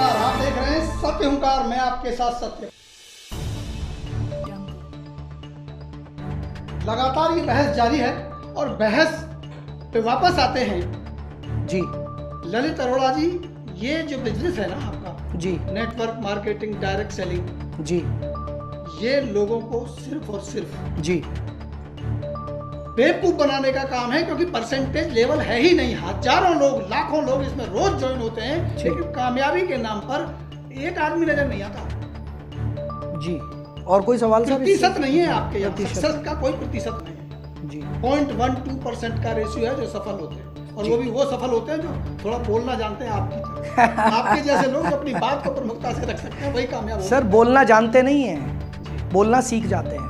नमस्कार, आप देख रहे हैं सत्य हुंकार, मैं आपके साथ सत्य। लगातार ये बहस जारी है और बहस पे वापस आते हैं जी। ललित अरोड़ा जी, ये जो बिजनेस है ना आपका जी, नेटवर्क मार्केटिंग, डायरेक्ट सेलिंग, जी, ये लोगों को सिर्फ और सिर्फ जी, बेवकूफ बनाने का काम है, क्योंकि परसेंटेज लेवल है ही नहीं। हजारों लोग, लाखों लोग इसमें रोज ज्वाइन होते हैं, लेकिन कामयाबी के नाम पर एक आदमी नजर नहीं आता। जी। और कोई सवाल सर? प्रतिशत नहीं है आपके यहाँ, सक्सेस का कोई प्रतिशत नहीं है जी। 0.12% का रेशियो है जो सफल होते हैं, और वो भी वो सफल होते हैं जो थोड़ा बोलना जानते हैं आपकी तरह। आपके जैसे लोग जो अपनी बात को प्रमुखता से रख सकते हैं वही कामयाब होते हैं। सर बोलना जानते नहीं हैं, बोलना सीख जाते हैं।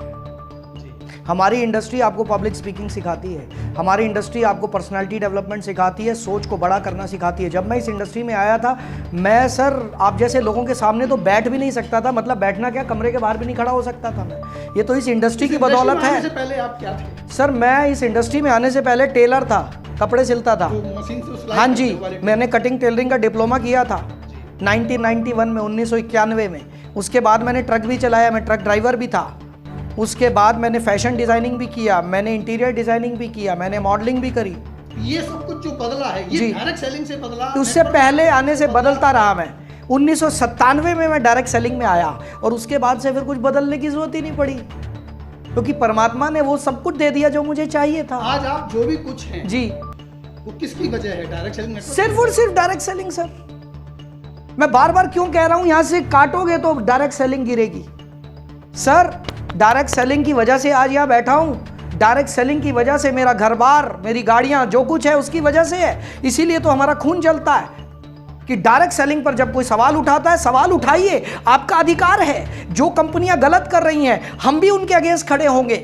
हमारी इंडस्ट्री आपको पब्लिक स्पीकिंग सिखाती है, हमारी इंडस्ट्री आपको पर्सनालिटी डेवलपमेंट सिखाती है, सोच को बड़ा करना सिखाती है। जब मैं इस इंडस्ट्री में आया था, मैं सर आप जैसे लोगों के सामने तो बैठ भी नहीं सकता था, मतलब बैठना क्या, कमरे के बाहर भी नहीं खड़ा हो सकता था मैं। ये तो इस इंडस्ट्री की बदौलत है। पहले आप क्या थे? सर मैं इस इंडस्ट्री में आने से पहले टेलर था, कपड़े सिलता था। हाँ जी, मैंने कटिंग टेलरिंग का डिप्लोमा किया था 1991 में, 1991 में। उसके बाद मैंने ट्रक भी चलाया, मैं ट्रक ड्राइवर भी था। उसके बाद मैंने फैशन डिजाइनिंग भी किया, मैंने इंटीरियर डिजाइनिंग भी किया, मैंने मॉडलिंग भी करी। ये सब कुछ जो बदला है, ये डायरेक्ट सेलिंग से बदला। उससे पहले आने से बदलता रहा मैं। 1997 में मैं डायरेक्ट सेलिंग में आया और उसके बाद से फिर कुछ बदलने की जरूरत ही नहीं पड़ी, क्योंकि परमात्मा ने वो सब कुछ दे दिया जो मुझे चाहिए था। आज आप जो भी कुछ हैं जी, वो किसकी वजह है? डायरेक्ट सेलिंग में सिर्फ और सिर्फ डायरेक्ट सेलिंग। सर मैं बार बार क्यों कह रहा हूं, यहां से काटोगे तो डायरेक्ट सेलिंग गिरेगी। सर डायरेक्ट सेलिंग की वजह से आज यहां बैठा हूं, डायरेक्ट सेलिंग की वजह से मेरा घर बार, मेरी गाड़ियां, जो कुछ है उसकी वजह से है। इसीलिए तो हमारा खून जलता है कि डायरेक्ट सेलिंग पर जब कोई सवाल उठाता है, सवाल उठाइए, आपका अधिकार है। जो कंपनियां गलत कर रही हैं, हम भी उनके अगेंस्ट खड़े होंगे।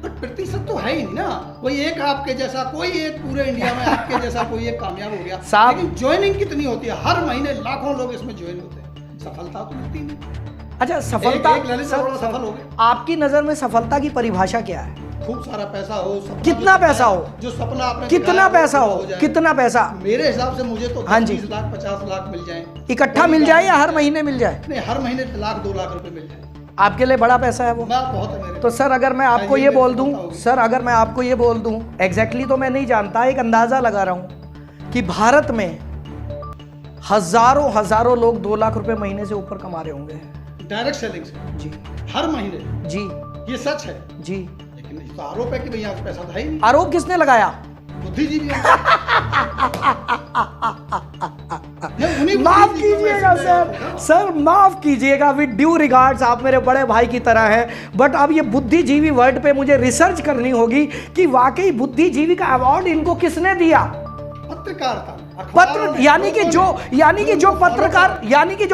प्रतिशत तो है ही नहीं ना, कोई एक आपके जैसा, कोई एक पूरे इंडिया में आपके जैसा कोई एक कामयाब हो गया। लेकिन ज्वाइनिंग कितनी होती है? हर महीने लाखों लोग इसमें ज्वाइन होते हैं, सफलता तो मिलती नहीं। अच्छा, सफलता सफल हो गए। आपकी नजर में सफलता की परिभाषा क्या है? खूब सारा पैसा हो, कितना पैसा हो, जो सपना आपने कितना पैसा हो, कितना पैसा? मेरे हिसाब से मुझे तो हाँ जी, 20 लाख 50 लाख मिल जाए, इकट्ठा मिल जाए या हर महीने मिल जाए? नहीं, हर महीने 1 लाख 2 लाख रुपए मिल जाए। आपके लिए बड़ा पैसा है वो? बहुत है मेरे। तो सर अगर मैं आपको ये बोल दूं, सर अगर मैं आपको ये बोल दूं, एग्जैक्टली तो मैं नहीं जानता, एक अंदाजा लगा रहा हूं कि भारत में हजारों हजारों लोग 2 लाख रुपए महीने से ऊपर कमा रहे होंगे डायरेक्ट सेलिंग से। जी, हर महीने। जी, ये सच है जी। लेकिन इस आरोप है कि भैया पैसा था ही नहीं। आरोप किसने लगाया? बुद्धिजीवी। माफ कीजिएगा सर माफ कीजिएगा, विद ड्यू रिगार्ड्स, आप मेरे बड़े भाई की तरह हैं, बट अब ये बुद्धिजीवी वर्ड पे मुझे रिसर्च करनी होगी कि वाकई बुद्धिजीवी का अवार्ड इनको किसने दिया। पत्रकार था, पत्र यानी कि जो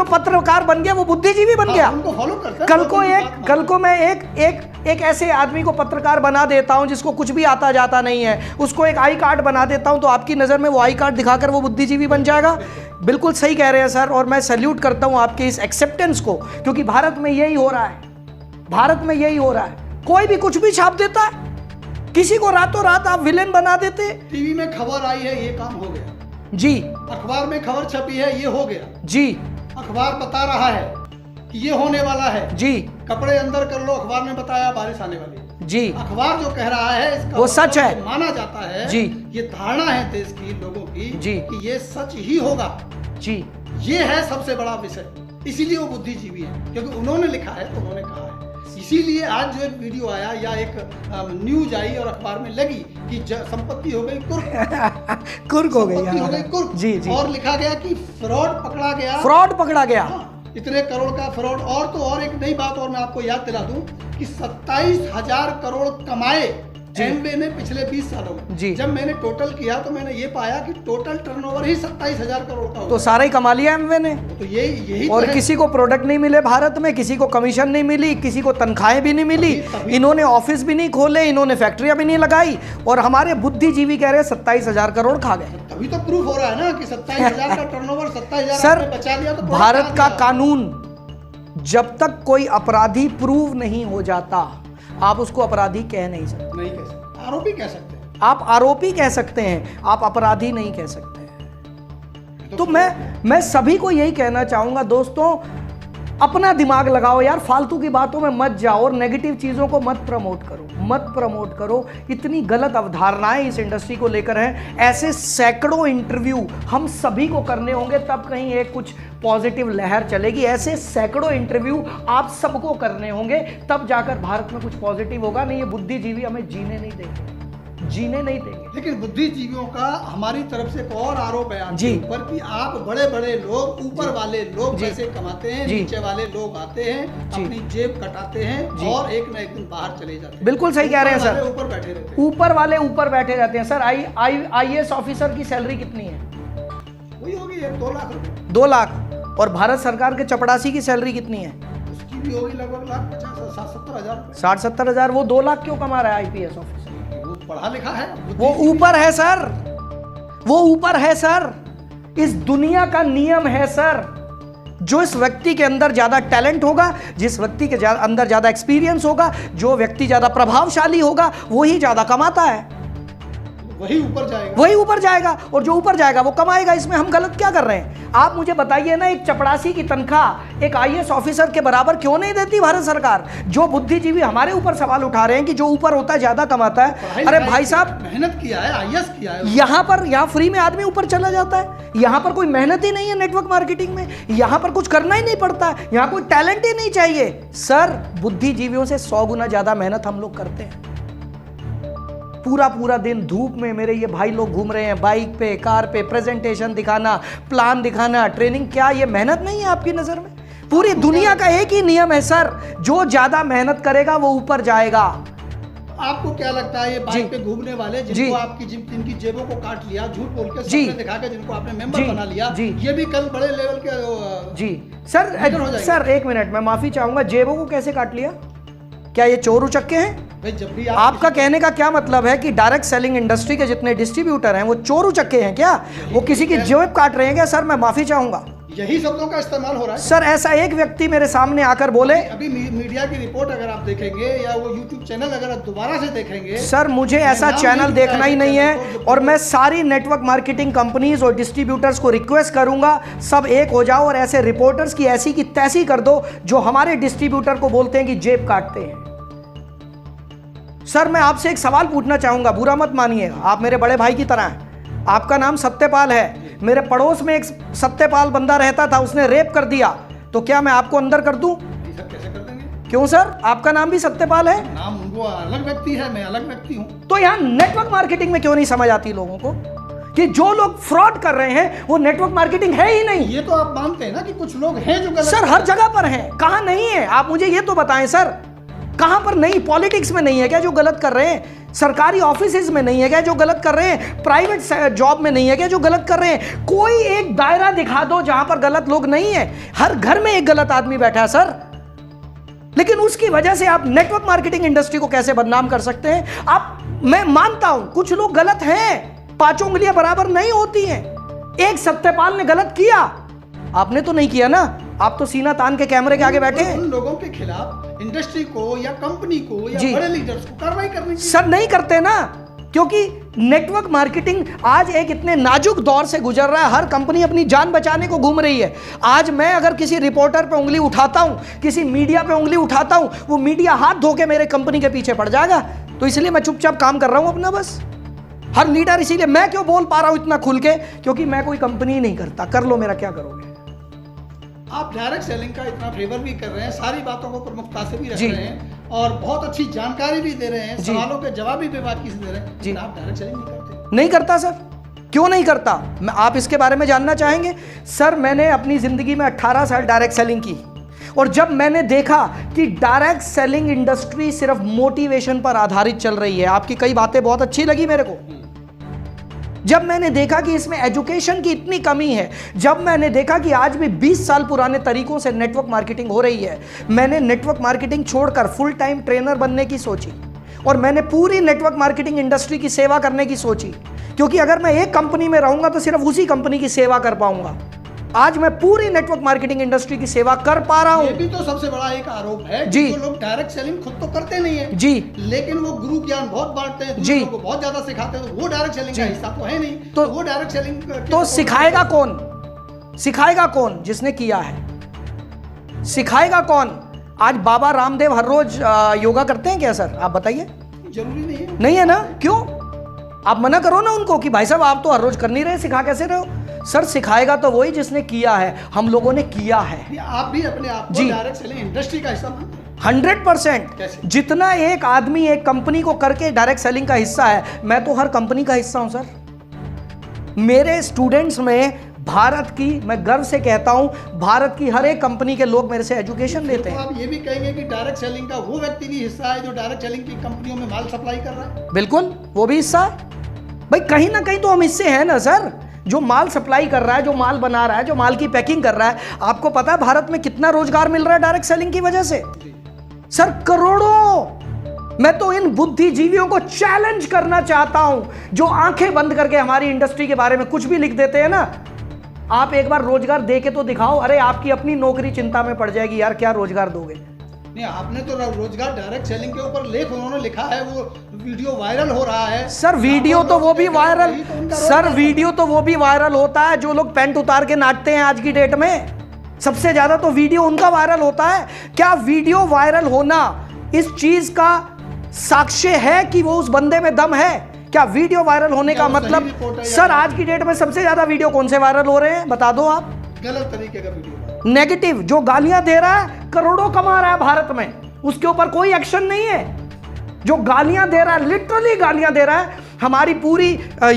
पत्रकार बन गया वो बुद्धिजीवी बन गया। उनको फॉलो करता है। कल को मैं एक ऐसे आदमी को पत्रकार बना देता हूं जिसको कुछ भी आता जाता नहीं है, उसको एक आई कार्ड बना देता हूं, तो आपकी नजर में वो आई कार्ड दिखाकर वो बुद्धिजीवी बन जाएगा। बिल्कुल सही कह रहे हैं सर, और मैं सैल्यूट करता हूं आपके इस एक्सेप्टेंस को, क्योंकि भारत में यही हो रहा है, भारत में यही हो रहा है। कोई भी कुछ भी छाप देता है, किसी को रातों रात आप विलेन बना देते। टीवी में खबर आई है, ये काम हो गया जी, अखबार में खबर छपी है, ये हो गया जी, अखबार बता रहा है कि ये होने वाला है जी, कपड़े अंदर कर लो, अखबार में बताया बारिश आने वाली है जी, अखबार जो कह रहा है इसका वो सच है, माना जाता है जी। ये धारणा है देश की लोगों की जी कि ये सच ही होगा जी। ये है सबसे बड़ा विषय, इसीलिए वो बुद्धिजीवी है, क्योंकि उन्होंने लिखा है तो उन्होंने कहा है। इसीलिए आज जो एक वीडियो आया या एक न्यूज आई और अखबार में लगी कि संपत्ति हो गई कुर्क हो गई कुर्क जी जी, और लिखा गया कि फ्रॉड पकड़ा गया। इतने करोड़ का फ्रॉड। और तो और एक नई बात और मैं आपको याद दिला दूं कि 27,000 करोड़ कमाए एमवे ने पिछले 20 सालों में जी। जब मैंने टोटल किया तो मैंने ये पाया कि टोटल टर्नओवर ही 27,000 करोड़ का, तो सारा ही कमा लिया एमवे ने। तो यही और तो किसी को प्रोडक्ट नहीं मिले भारत में, किसी को कमीशन नहीं मिली, किसी को तनख्वाहें भी नहीं मिली, इन्होंने ऑफिस भी नहीं खोले, इन्होंने फैक्ट्रियां भी नहीं लगाई, और हमारे बुद्धिजीवी कह रहे 27,000 करोड़ खा गए। तभी तो प्रूफ हो रहा है ना कि 27,000 का टर्नओवर 27,000 सर बचा लिया। तो भारत का कानून, जब तक कोई अपराधी प्रूव नहीं हो जाता आप उसको अपराधी कह नहीं सकते। नहीं कह सकते, आरोपी कह सकते हैं। आप आरोपी कह सकते हैं, आप अपराधी नहीं कह सकते हैं। तो मैं सभी को यही कहना चाहूंगा दोस्तों, अपना दिमाग लगाओ यार, फालतू की बातों में मत जाओ और नेगेटिव चीज़ों को मत प्रमोट करो। इतनी गलत अवधारणाएं इस इंडस्ट्री को लेकर हैं। ऐसे सैकड़ों इंटरव्यू हम सभी को करने होंगे, तब कहीं एक कुछ पॉजिटिव लहर चलेगी। ऐसे सैकड़ों इंटरव्यू आप सबको करने होंगे, तब जाकर भारत में कुछ पॉजिटिव होगा। नहीं, ये बुद्धिजीवी हमें जीने नहीं देंगे। लेकिन बुद्धिजीवियों का हमारी तरफ से एक और आरोप है आपके ऊपर कि आप बड़े बड़े लोग, ऊपर वाले लोग पैसे कमाते हैं, नीचे वाले लोग आते हैं, अपनी जेब कटाते हैं और एक न एक दिन बाहर चले जाते हैं। बिल्कुल सही कह रहे हैं सर, ऊपर बैठे रहते हैं। ऊपर वाले ऊपर बैठे रहते हैं। सर IAS ऑफिसर की सैलरी कितनी है? वही होगी 2 लाख रुपए। 2 लाख। और भारत सरकार के चपड़ासी की सैलरी कितनी है? उसकी भी होगी लगभग 60-70 हजार। 60-70 हजार। वो 2 लाख क्यों कमा रहा है IPS ऑफिसर? पढ़ा लिखा है, वो ऊपर है सर, वो ऊपर है सर। इस दुनिया का नियम है सर, जो इस व्यक्ति के अंदर ज्यादा टैलेंट होगा, जिस व्यक्ति के अंदर ज्यादा एक्सपीरियंस होगा, जो व्यक्ति ज्यादा प्रभावशाली होगा, वही ज्यादा कमाता है, वही ऊपर जाएगा और जो ऊपर जाएगा वो कमाएगा। इसमें हम गलत क्या कर रहे हैं? आप मुझे बताइए ना, एक चपड़ासी की तनख्वाह एक IAS ऑफिसर के बराबर क्यों नहीं देती भारत सरकार? जो बुद्धिजीवी हमारे ऊपर सवाल उठा रहे हैं कि जो ऊपर होता है ज्यादा कमाता है। अरे भाई साहब, मेहनत किया है, IAS किया है, यहाँ फ्री में आदमी ऊपर चला जाता है। यहाँ पर कोई मेहनत ही नहीं है नेटवर्क मार्केटिंग में, यहाँ पर कुछ करना ही नहीं पड़ता, यहाँ कोई टैलेंट ही नहीं चाहिए। सर, बुद्धिजीवियों से 100 गुना ज्यादा मेहनत हम लोग करते हैं। पूरा दिन धूप में मेरे ये भाई लोग घूम रहे हैं, बाइक पे, कार पे, प्रेजेंटेशन दिखाना, प्लान दिखाना, ट्रेनिंग। क्या ये मेहनत नहीं है आपकी नजर में? पूरी दुनिया का एक ही नियम है सर, जो ज्यादा मेहनत करेगा वो ऊपर जाएगा। आपको क्या लगता है ये बाइक पे घूमने वाले जिनको जिनकी जेबों को काट लिया, झूठ बोल के सपने दिखा के जिनको आपने मेंबर बना लिया, ये भी कल बड़े लेवल के सर 1 मिनट, मैं माफी चाहूंगा, जेबों को कैसे काट लिया? क्या ये चोर उचक्के हैं? भाई जब भी आपका कहने का क्या मतलब है कि डायरेक्ट सेलिंग इंडस्ट्री के जितने डिस्ट्रीब्यूटर हैं वो चोर उचक्के हैं क्या? वो किसी की जेब काट रहे हैं क्या? सर, मैं माफी चाहूंगा, यही शब्दों का इस्तेमाल हो रहा है सर। ऐसा एक व्यक्ति मेरे सामने आकर बोले, अभी मीडिया की रिपोर्ट अगर आप देखेंगे या वो YouTube चैनल अगर आप दोबारा से देखेंगे, सर मुझे ऐसा चैनल देखना ही नहीं है। और मैं सारी नेटवर्क मार्केटिंग कंपनीज और डिस्ट्रीब्यूटर्स को रिक्वेस्ट करूंगा, सब एक हो जाओ और ऐसे रिपोर्टर्स की ऐसी की तैसी कर दो जो हमारे डिस्ट्रीब्यूटर को बोलते हैं कि जेब काटते हैं। सर, मैं आपसे एक सवाल पूछना चाहूंगा, बुरा मत मानिएगा, आप मेरे बड़े भाई की तरह हैं। आपका नाम सत्यपाल है, मेरे पड़ोस में एक सत्यपाल बंदा रहता था, उसने रेप कर दिया, तो क्या मैं आपको अंदर कर दूं? कैसे कर देंगे? क्यों सर? आपका नाम भी सत्यपाल है, नाम वो अलग व्यक्ति है, मैं अलग व्यक्ति हूं। तो यहाँ नेटवर्क मार्केटिंग में क्यों नहीं समझ आती लोगों को कि जो लोग फ्रॉड कर रहे हैं वो नेटवर्क मार्केटिंग है ही नहीं? ये तो आप मानते हैं ना कि कुछ लोग हैं जो गलत। सर, हर जगह पर हैं, कहां नहीं है? आप मुझे ये तो बताएं सर, कहां पर नहीं? पॉलिटिक्स में नहीं है क्या जो गलत कर रहे हैं? सरकारी ऑफिसेज में नहीं है क्या जो गलत कर रहे हैं? प्राइवेट जॉब में नहीं है क्या जो गलत कर रहे हैं? कोई एक दायरा दिखा दो जहां पर गलत लोग नहीं है। हर घर में एक गलत आदमी बैठा है सर, लेकिन उसकी वजह से आप नेटवर्क मार्केटिंग इंडस्ट्री को कैसे बदनाम कर सकते हैं? मैं मानता हूं कुछ लोग गलत हैं, 5 उंगलियां बराबर नहीं होती हैं। एक सत्यपाल ने गलत किया, आपने तो नहीं किया ना, आप तो सीना तान के कैमरे के आगे बैठे हैं। उन लोगों के खिलाफ इंडस्ट्री को या कंपनी को या बड़े लीडर्स को कार्रवाई करनी चाहिए। सर, नहीं करते ना, क्योंकि नेटवर्क मार्केटिंग आज एक इतने नाजुक दौर से गुजर रहा है। हर कंपनी अपनी जान बचाने को घूम रही है। आज मैं अगर किसी रिपोर्टर पे उंगली उठाता हूं, किसी मीडिया पे उंगली उठाता हूं, वो मीडिया हाथ धो के मेरे कंपनी के पीछे पड़ जाएगा। तो इसलिए मैं चुपचाप काम कर रहा हूं अपना, बस। हर लीडर, इसीलिए मैं क्यों बोल पा रहा हूं इतना खुल के, क्योंकि मैं कोई कंपनी नहीं करता। कर लो, मेरा क्या करोगे? आप डायरेक्ट सेलिंग का इतना फेवर भी कर रहे हैं, सारी बातों को प्रमुखता से भी रख रहे हैं और बहुत अच्छी जानकारी भी दे रहे हैं, सवालों के जवाब भी बेबाकी से दे रहे हैं, जी। आप डायरेक्ट सेलिंग नहीं करते? नहीं करता सर। क्यों नहीं करता? आप इसके बारे में जानना चाहेंगे? सर, मैंने अपनी जिंदगी में 18 साल डायरेक्ट सेलिंग की, और जब मैंने देखा कि डायरेक्ट सेलिंग इंडस्ट्री सिर्फ मोटिवेशन पर आधारित चल रही है, आपकी कई बातें बहुत अच्छी लगी मेरे को। जब मैंने देखा कि इसमें एजुकेशन की इतनी कमी है, जब मैंने देखा कि आज भी 20 साल पुराने तरीकों से नेटवर्क मार्केटिंग हो रही है, मैंने नेटवर्क मार्केटिंग छोड़कर फुल टाइम ट्रेनर बनने की सोची और मैंने पूरी नेटवर्क मार्केटिंग इंडस्ट्री की सेवा करने की सोची। क्योंकि अगर मैं एक कंपनी में रहूंगा तो सिर्फ उसी कंपनी की सेवा कर पाऊंगा। आज मैं पूरी नेटवर्क मार्केटिंग इंडस्ट्री की सेवा कर पा रहा हूं। ये भी तो सबसे बड़ा एक आरोप है जी। जो लोग डायरेक्ट सेलिंग खुद तो करते नहीं है जी, लेकिन वो गुरु ज्ञान बहुत बांटते हैं, जी, को बहुत ज्यादा सिखाते हैं, तो वो डायरेक्ट सेलिंग का हिस्सा तो है नहीं। तो वो डायरेक्ट सेलिंग तो सिखाएगा कौन? सिखाएगा कौन? जिसने किया है। सिखाएगा कौन? आज बाबा रामदेव हर रोज योगा करते हैं क्या सर? आप बताइए। जरूरी नहीं है। नहीं है ना? क्यों? आप मना करो ना उनको कि भाई साहब आप तो हर रोज कर नहीं रहे, सिखा कैसे रहे हो? सर सिखाएगा तो वही जिसने किया है। हम लोगों ने किया है। आप भी अपने आप को डायरेक्ट सेलिंग इंडस्ट्री का हिस्सा मानते हैं? 100%। जितना एक आदमी एक कंपनी को करके डायरेक्ट सेलिंग का हिस्सा है, मैं तो हर कंपनी का हिस्सा हूं सर। मेरे स्टूडेंट्स में भारत की, मैं गर्व से कहता हूं, भारत की हर एक कंपनी के लोग मेरे से एजुकेशन लेते हैं। तो आप ये भी कहेंगे कि डायरेक्ट सेलिंग का वो व्यक्ति भी हिस्सा है जो डायरेक्ट सेलिंग की कंपनियों में माल सप्लाई कर रहा है? बिल्कुल, वो भी हिस्सा है भाई। कहीं ना कहीं तो हम हिस्से हैं ना सर। जो माल सप्लाई कर रहा है, जो माल बना रहा है, जो माल की पैकिंग कर रहा है, आपको पता है भारत में कितना रोजगार मिल रहा है डायरेक्ट सेलिंग की वजह से? सर करोड़ों। मैं तो इन बुद्धिजीवियों को चैलेंज करना चाहता हूं जो आंखें बंद करके हमारी इंडस्ट्री के बारे में कुछ भी लिख देते हैं ना। आप एक बार रोजगार दे के तो दिखाओ। अरे आपकी अपनी नौकरी चिंता में पड़ जाएगी यार, क्या रोजगार दोगे? नहीं, आपने तो रोजगार डायरेक्ट सेलिंग के ऊपर लेख उन्होंने लिखा है, वो वीडियो वायरल हो रहा है। सर वीडियो तो वो भी वायरल, सर वीडियो तो वो भी वायरल होता है जो लोग पैंट उतार के नाचते हैं आज की डेट में। सबसे ज्यादा तो वीडियो उनका वायरल होता है। क्या वीडियो वायरल होना इस चीज का साक्ष्य है कि वो उस बंदे में दम है? क्या वीडियो वायरल होने का मतलब? सर आज की डेट में सबसे ज्यादा वीडियो कौन से वायरल हो रहे हैं बता दो आप? गलत तरीके का वीडियो, नेगेटिव। जो गालियां दे रहा है, करोड़ों कमा रहा है भारत में, उसके ऊपर कोई एक्शन नहीं है। जो गालियां दे रहा है, लिटरली गालियां दे रहा है, हमारी पूरी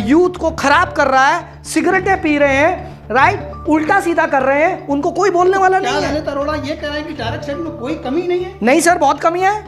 यूथ को खराब कर रहा है, सिगरेटें पी रहे हैं, राइट, उल्टा सीधा कर रहे हैं, उनको कोई बोलने वाला नहीं है। ललित अरोड़ा ये कह रहे हैं कि डायरेक्ट सेलिंग में कोई कमी नहीं है? नहीं सर, बहुत कमी है।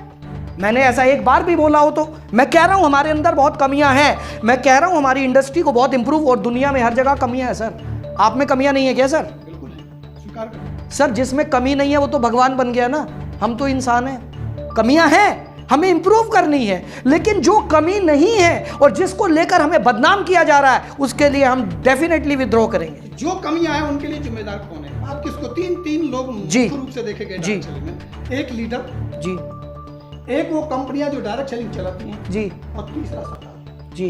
मैंने ऐसा एक बार भी बोला हो तो? मैं कह रहा हूं हमारे अंदर बहुत कमियां हैं। मैं कह रहा हूं हमारी इंडस्ट्री को बहुत इंप्रूव, और दुनिया में हर जगह कमियां है सर। आप में कमियां नहीं है क्या सर? बिल्कुल है, स्वीकार करें। सर जिसमें कमी नहीं है वो तो भगवान बन गया ना। हम तो इंसान हैं, कमियां हैं, हमें इंप्रूव करनी है। लेकिन जो कमी नहीं है और जिसको लेकर हमें बदनाम किया जा रहा है, उसके लिए हम डेफिनेटली विद्रोह करेंगे। जो कमियां हैं उनके लिए जिम्मेदार कौन है? आप किसको? तीन लोग मुख्य रूप से देखे गए डायरेक्ट सेलिंग में। एक लीडर जी, एक वो कंपनियां जो डायरेक्ट सेलिंग चलाती हैं जी, और तीसरा सरकार जी।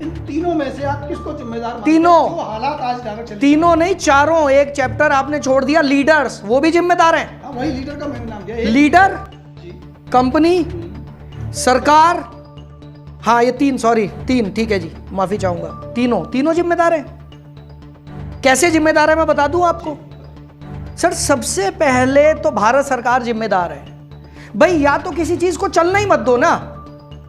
इन तीनों में से आप किसको जिम्मेदार मानते हैं? तीनों। जो हालात आज डायरेक्ट सेलिंग, तीनों नहीं, चारों। एक चैप्टर आपने छोड़ दिया, लीडर्स, वो भी जिम्मेदार हैं। वही लीडर का मैंने नाम दिया। लीडर, जी, कंपनी, सरकार। हाँ ये तीन, ठीक है जी, माफी चाहूंगा। तीनों जिम्मेदार हैं। कैसे जिम्मेदार है मैं बता दूं आपको। सर सबसे पहले तो भारत सरकार जिम्मेदार है भाई। या तो किसी चीज को चलना ही मत दो ना।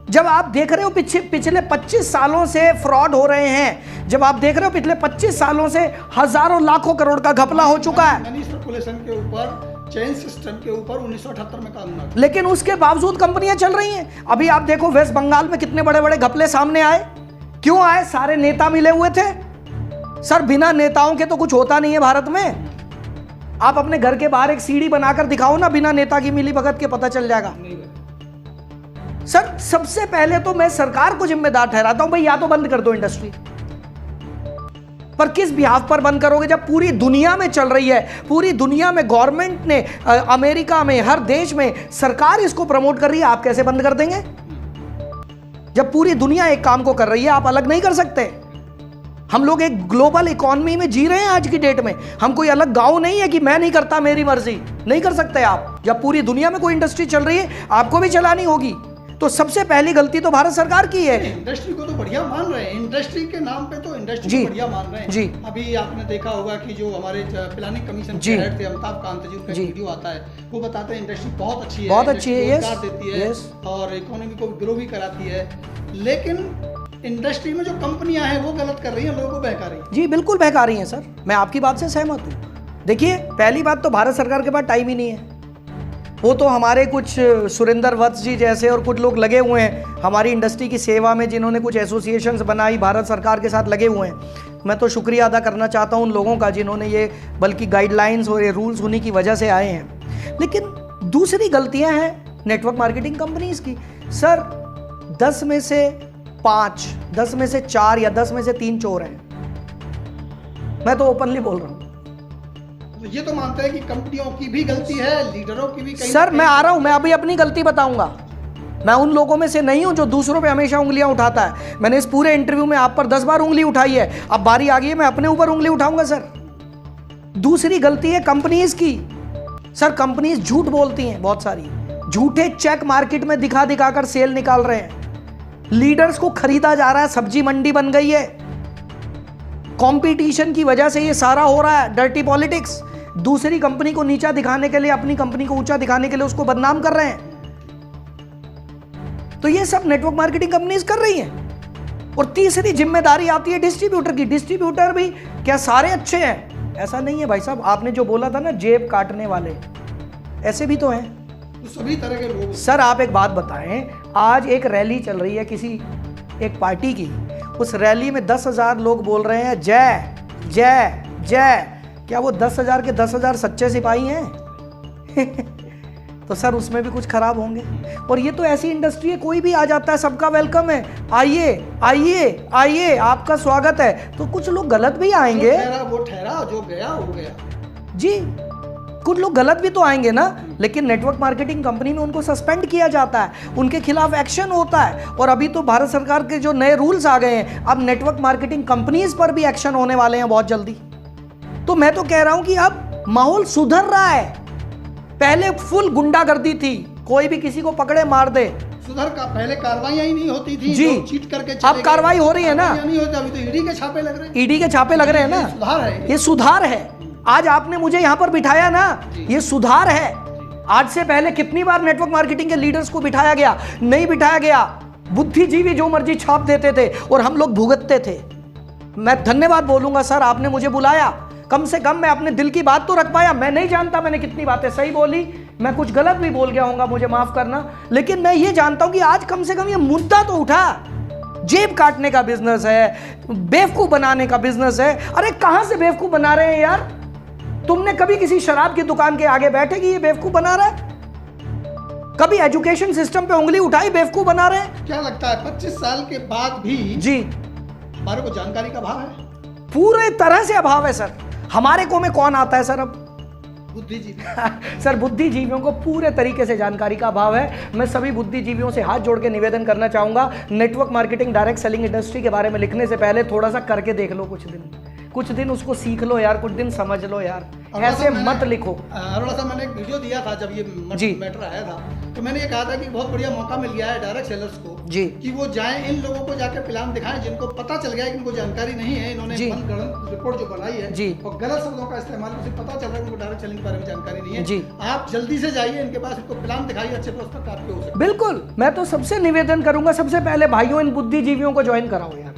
जब आप देख रहे हो पिछले 25 सालों से फ्रॉड हो रहे हैं, जब आप देख रहे हो पिछले 25 सालों से हजारों लाखों करोड़ का घपला हो चुका है, मनी सर्कुलेशन के ऊपर, चेन सिस्टम के ऊपर 1978 में कानून आया, लेकिन उसके बावजूद कंपनियां चल रही हैं। अभी आप देखो वेस्ट बंगाल में कितने बड़े बड़े घपले सामने आए। क्यों आए? सारे नेता मिले हुए थे। सर बिना नेताओं के तो कुछ होता नहीं है भारत में। आप अपने घर के बाहर एक सीढ़ी बनाकर दिखाओ ना, बिना नेता की मिली भगत के, पता चल जाएगा। सर सबसे पहले तो मैं सरकार को जिम्मेदार ठहराता हूं भाई, या तो बंद कर दो इंडस्ट्री। पर किस बिहाफ पर बंद करोगे जब पूरी दुनिया में चल रही है? पूरी दुनिया में गवर्नमेंट ने, अमेरिका में, हर देश में सरकार इसको प्रमोट कर रही है, आप कैसे बंद कर देंगे? जब पूरी दुनिया एक काम को कर रही है, आप अलग नहीं कर सकते। हम लोग एक ग्लोबल इकोनॉमी में जी रहे हैं आज की डेट में। हम कोई अलग गांव नहीं है कि मैं नहीं करता, मेरी मर्जी। नहीं कर सकते आप। जब पूरी दुनिया में कोई इंडस्ट्री चल रही है, आपको भी चलानी होगी। तो सबसे पहली गलती तो भारत सरकार की है। इंडस्ट्री को तो बढ़िया मान रहे हैं, इंडस्ट्री के नाम पे तो इंडस्ट्री को बढ़िया मान रहे हैं। जी, अभी आपने देखा होगा कि जो हमारे प्लानिंग कमीशन के हेड थे अमिताभ कांत जी, उनका वीडियो आता है, वो बताते हैं इंडस्ट्री बहुत अच्छी है, बहुत अच्छी है, रोजगार देती है और इकोनॉमी को ग्रो भी कराती है। लेकिन इंडस्ट्री में जो कंपनियां हैं वो गलत कर रही हैं, लोगों को बहका रही हैं। जी बिल्कुल बहका रही हैं सर, मैं आपकी बात से सहमत हूँ। देखिए पहली बात तो भारत सरकार के पास टाइम ही नहीं है। वो तो हमारे कुछ सुरेंद्र वत्स जी जैसे और कुछ लोग लगे हुए हैं हमारी इंडस्ट्री की सेवा में, जिन्होंने कुछ एसोसिएशंस बनाई, भारत सरकार के साथ लगे हुए हैं। मैं तो शुक्रिया अदा करना चाहता हूँ उन लोगों का जिन्होंने ये, बल्कि गाइडलाइंस और ये रूल्स उन्हीं की वजह से आए हैं। लेकिन दूसरी गलतियाँ हैं नेटवर्क मार्केटिंग कंपनीज की। सर 10 में से 5, 10 में से 4 या 10 में से 3 चोर हैं। मैं तो ओपनली बोल रहा हूँ। ये तो मानते हैं कि कंपनियों की भी गलती है, लीडरों की भी। सर मैं आ रहा हूं, मैं अभी अपनी गलती बताऊंगा। मैं उन लोगों में से नहीं हूं जो दूसरों पे हमेशा उंगलियां उठाता है। मैंने इस पूरे इंटरव्यू में आप पर 10 बार उंगली उठाई है, अब बारी आ गई है मैं अपने ऊपर उंगली उठाऊंगा। सर दूसरी गलती है कंपनीज की। सर कंपनीज झूठ बोलती हैं, बहुत सारी झूठे चेक मार्केट में दिखा दिखाकर सेल निकाल रहे हैं। लीडर्स को खरीदा जा रहा है, सब्जी मंडी बन गई है। कंपटीशन की वजह से ये सारा हो रहा है, डर्टी पॉलिटिक्स। दूसरी कंपनी को नीचा दिखाने के लिए, अपनी कंपनी को ऊंचा दिखाने के लिए उसको बदनाम कर रहे हैं। तो ये सब नेटवर्क मार्केटिंग कंपनीज कर रही हैं। और तीसरी जिम्मेदारी आती है डिस्ट्रीब्यूटर की। डिस्ट्रीब्यूटर भी क्या सारे अच्छे हैं? ऐसा नहीं है भाई साहब। आपने जो बोला था ना जेब काटने वाले, ऐसे भी तो हैं, तो सभी तरह के लोग। सर आप एक बात बताएं, आज एक रैली चल रही है किसी एक पार्टी की, उस रैली में 10,000 लोग बोल रहे हैं जय जय जय। क्या वो 10,000 के 10,000 सच्चे सिपाही हैं? तो सर उसमें भी कुछ खराब होंगे। और ये तो ऐसी इंडस्ट्री है, कोई भी आ जाता है, सबका वेलकम है, आइए आइए आइए, आपका स्वागत है। तो कुछ लोग गलत भी आएंगे, वो ठहरा, जो गया हो गया जी। कुछ लोग गलत भी तो आएंगे ना, लेकिन नेटवर्क मार्केटिंग कंपनी में उनको सस्पेंड किया जाता है, उनके खिलाफ एक्शन होता है। और अभी तो भारत सरकार के जो नए रूल्स आ गए हैं, अब नेटवर्क मार्केटिंग कंपनीज पर भी एक्शन होने वाले हैं बहुत जल्दी। तो मैं तो कह रहा हूं कि अब माहौल सुधर रहा है। पहले फुल गुंडागर्दी थी, कोई भी किसी को पकड़े मार दे। सुधर का पहले कार्रवाइयां ही नहीं होती थी जी, चीट करके अब कार्रवाई हो रही है ना। नहीं होती, अभी तो ईडी के छापे लग रहे हैं। ईडी के छापे लग रहे हैं ना, सुधार है, ये सुधार है। आज आपने मुझे यहां पर बिठाया ना, ये सुधार है। आज से पहले कितनी बार नेटवर्क मार्केटिंग के लीडर्स को बिठाया गया, नहीं बिठाया गया। बुद्धिजीवी जो मर्जी छाप देते थे और हम लोग भुगतते थे। मैं धन्यवाद बोलूंगा सर, आपने मुझे बुलाया, कम से कम मैं अपने दिल की बात तो रख पाया। मैं नहीं जानता मैंने कितनी बातें सही बोली, मैं कुछ गलत भी बोल गया होऊंगा, मुझे माफ करना। लेकिन मैं ये जानता हूं कि आज कम से कम ये मुद्दा तो उठा। जेब काटने का बिजनेस है, बेवकूफ बनाने का बिजनेस है। अरे कहां से बेवकूफ बना रहे हैं यार? तुमने कभी किसी शराब की दुकान के आगे बैठे कि ये बेवकूफ बना रहा है? कभी एजुकेशन सिस्टम पे उंगली उठाई, बेवकूफ बना रहे हैं? क्या लगता है 25 साल के बाद भी जी हमारे को जानकारी का अभाव है? पूरे तरह से अभाव है सर। हमारे को में कौन आता है सर अब? बुद्धिजीवी। सर बुद्धिजीवियों को पूरे तरीके से जानकारी का अभाव है। मैं सभी बुद्धिजीवियों से हाथ जोड़ के निवेदन करना चाहूंगा, network marketing direct selling industry के बारे में लिखने से पहले थोड़ा सा करके देख लो, कुछ दिन उसको सीख लो यार, कुछ दिन समझ लो यार, ऐसे मत लिखो। अरोड़ा साहब, मैंने एक वीडियो दिया था जब ये मैटर आया था, तो मैंने ये कहा था कि बहुत बढ़िया मौका मिल गया है डायरेक्ट सेलर्स को जी, कि वो जाएं, इन लोगों को जाकर प्लान दिखाएं जिनको पता चल गया है कि इनको जानकारी नहीं है, इन्होंने रिपोर्ट जो बनाई है जी, और गलत शब्दों का इस्तेमाल, उसे पता चल रहा है उनको डायरेक्ट सेलिंग के बारे में जानकारी नहीं है जी। आप जल्दी से जाइए इनके पास, इनको प्लान दिखाइए, अच्छे प्रोस्पेक्ट आपके हो सकते। बिल्कुल, मैं तो सबसे निवेदन करूंगा, सबसे पहले भाइयों इन बुद्धिजीवियों को ज्वाइन कराओ यार।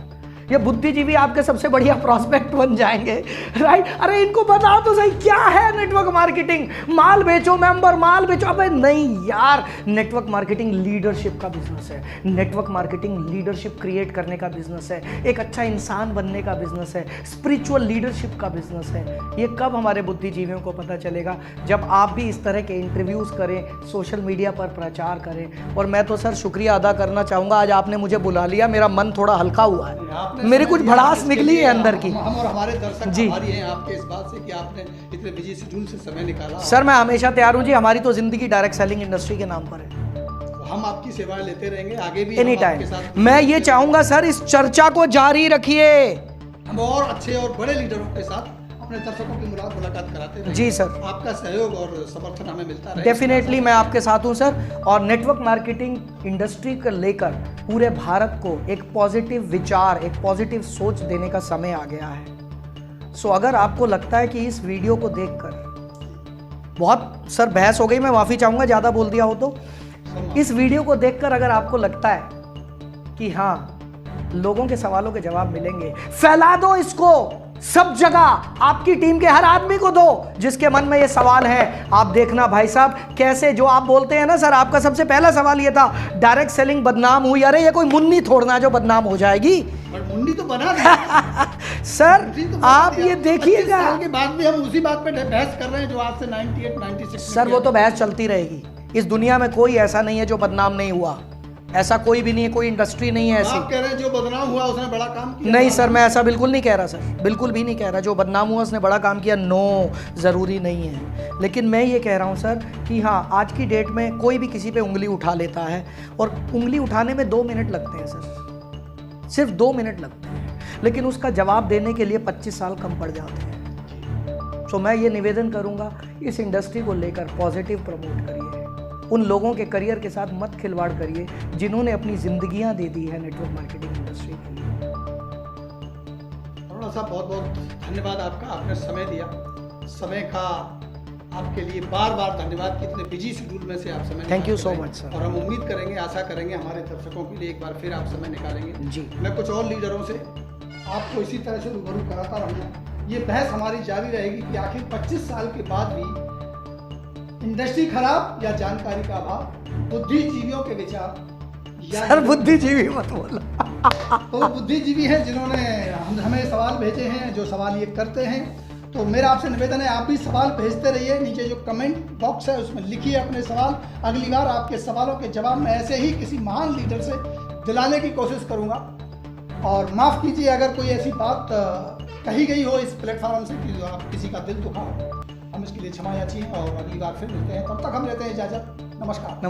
ये बुद्धिजीवी आपके सबसे बढ़िया प्रॉस्पेक्ट बन जाएंगे, राइट? अरे इनको बताओ तो सही क्या है नेटवर्क मार्केटिंग। माल बेचो मेंबर, माल बेचो। अबे नहीं यार, नेटवर्क मार्केटिंग लीडरशिप का बिजनेस है। नेटवर्क मार्केटिंग लीडरशिप क्रिएट करने का बिजनेस है, एक अच्छा इंसान बनने का बिजनेस है, स्पिरिचुअल लीडरशिप का बिजनेस है। ये कब हमारे बुद्धिजीवियों को पता चलेगा? जब आप भी इस तरह के इंटरव्यूज करें, सोशल मीडिया पर प्रचार करें। और मैं तो सर शुक्रिया अदा करना चाहूँगा, आज आपने मुझे बुला लिया, मेरा मन थोड़ा हल्का हुआ है, मेरी कुछ भड़ास निकली है अंदर की। हम और हमारे दर्शक जी आभारी हैं आपके इस बात से कि आपने इतने बिजी शेड्यूल से समय निकाला। सर मैं हमेशा तैयार हूं जी, हमारी तो जिंदगी डायरेक्ट सेलिंग इंडस्ट्री के नाम पर है। हम आपकी सेवाएं लेते रहेंगे आगे भी, एनी टाइम। मैं ये चाहूंगा सर इस चर्चा को जारी रखिए, हम और अच्छे और बड़े लीडरों के साथ अपने दर्शकों की मुलाकात कराते रहेंगे। जी सर, आपका सहयोग और समर्थन हमें मिलता रहे। डेफिनेटली मैं आपके साथ हूं सर। और नेटवर्क मार्केटिंग इंडस्ट्री को लेकर पूरे भारत को एक पॉजिटिव विचार, एक पॉजिटिव सोच देने का समय आ गया है। सो अगर आपको लगता है कि इस वीडियो को देखकर बहुत सर बहस हो गई, मैं माफी चाहूंगा ज्यादा बोल दिया हो तो। इस वीडियो को देखकर अगर आपको लगता है कि हाँ लोगों के सवालों के जवाब मिलेंगे, फैला दो इसको सब जगह, आपकी टीम के हर आदमी को दो जिसके मन में ये सवाल है। आप देखना भाई साहब कैसे, जो आप बोलते हैं ना सर, आपका सबसे पहला सवाल ये था डायरेक्ट सेलिंग बदनाम हुई। अरे ये कोई मुन्नी थोड़ना जो बदनाम हो जाएगी, मुन्नी तो बना दिया सर तो आप ये देखिएगा। साल के बाद भी हम उसी बात पे बहस कर रहे हैं जो आज से 98 96 सर वो तो बहस चलती रहेगी। इस दुनिया में कोई ऐसा नहीं है जो बदनाम नहीं हुआ, ऐसा कोई भी नहीं है, कोई इंडस्ट्री नहीं है ऐसी। आप कह रहे हैं जो बदनाम हुआ उसने बड़ा काम किया? नहीं सर, मैं ऐसा बिल्कुल नहीं कह रहा सर, बिल्कुल भी नहीं कह रहा जो बदनाम हुआ उसने बड़ा काम किया, नो, ज़रूरी नहीं है। लेकिन मैं ये कह रहा हूँ सर कि हाँ आज की डेट में कोई भी किसी पे उंगली उठा लेता है, और उंगली उठाने में 2 मिनट लगते हैं सर, सिर्फ 2 मिनट लगते हैं, लेकिन उसका जवाब देने के लिए 25 साल कम पड़ जाते हैं। तो मैं ये निवेदन करूंगा, इस इंडस्ट्री को लेकर पॉजिटिव प्रमोट करिए, उन लोगों के करियर के साथ मत खिलवाड़ करिए जिन्होंने अपनी जिंदगियां दे दी है नेटवर्क मार्केटिंग इंडस्ट्री के लिए। अरुणा साहब, बहुत बहुत धन्यवाद आपका, आपने समय दिया। समय का आपके लिए बार बार धन्यवाद कि इतने बिजी शेड्यूल में से आप समय thank you so much sir. और हम उम्मीद करेंगे, आशा करेंगे हमारे दर्शकों के लिए एक बार फिर आप समय निकालेंगे जी। मैं कुछ और लीडरों से आपको इसी तरह से रूबरू कराता रहूँगा। ये बहस हमारी जारी रहेगी कि आखिर 25 साल के बाद भी इंडस्ट्री खराब या जानकारी का अभाव, बुद्धिजीवियों के विचार या सर बुद्धिजीवी मत बोला। तो बुद्धिजीवी हैं जिन्होंने हमें सवाल भेजे हैं, जो सवाल ये करते हैं। तो मेरा आपसे निवेदन है, आप भी सवाल भेजते रहिए, नीचे जो कमेंट बॉक्स है उसमें लिखिए अपने सवाल। अगली बार आपके सवालों के जवाब मैं ऐसे ही किसी महान लीडर से दिलाने की कोशिश करूंगा। और माफ़ कीजिए अगर कोई ऐसी बात कही गई हो इस प्लेटफॉर्म से कि जो आप किसी का दिल दुखा हो, हम इसके लिए क्षमा याची हैं और अगली बार फिर मिलते हैं। तब तक हम लेते हैं इजाज़त। नमस्कार। नमस्कार।